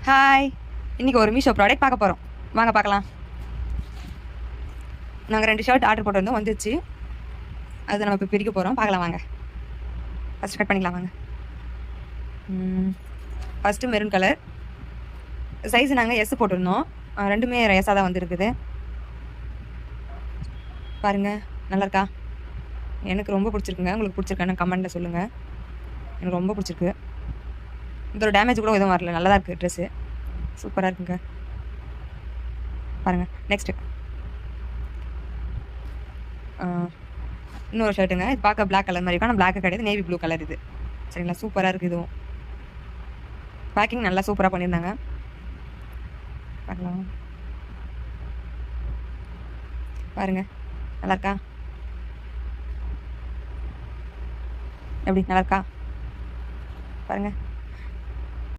Hi, இன்றைக்கி ஒரு Meesho product பார்க்க போகிறோம். வாங்க பார்க்கலாம். நாங்கள் 2 ஷர்ட் ஆர்டர் போட்டிருந்தோம், வந்துச்சு. அது நம்ம இப்போ பிரிக்க போகிறோம், பார்க்கலாம் வாங்க. ஃபஸ்ட்டு கட் பண்ணிக்கலாம் வாங்க. ஃபஸ்ட்டு மெரூன் கலர் சைஸ் நாங்கள் எஸ் போட்டிருந்தோம். ரெண்டுமே எஸ்ஸாக தான் வந்துருக்குது. பாருங்கள், நல்லாயிருக்கா? எனக்கு ரொம்ப பிடிச்சிருக்குங்க. உங்களுக்கு பிடிச்சிருக்கான்னு கமெண்ட்டில் சொல்லுங்கள். எனக்கு ரொம்ப பிடிச்சிருக்கு. இதோட டேமேஜ் கூட எதுவும் வரல, நல்லா தான் இருக்குது. ட்ரெஸ்ஸு சூப்பராக இருக்குங்க. பாருங்கள். நெக்ஸ்ட்டு இன்னொரு ஷர்ட்டுங்க. இது பார்க்க பிளாக் கலர் மாதிரி இருக்கும், ஆனால் பிளாக்கு கிடையாது, நேவி ப்ளூ கலர் இது. சரிங்களா, சூப்பராக இருக்குது. இதுவும் பேக்கிங் நல்லா சூப்பராக பண்ணியிருந்தாங்க. பார்க்கலாம் பாருங்கள், நல்லாயிருக்கா? எப்படி நல்லாயிருக்கா பாருங்கள்.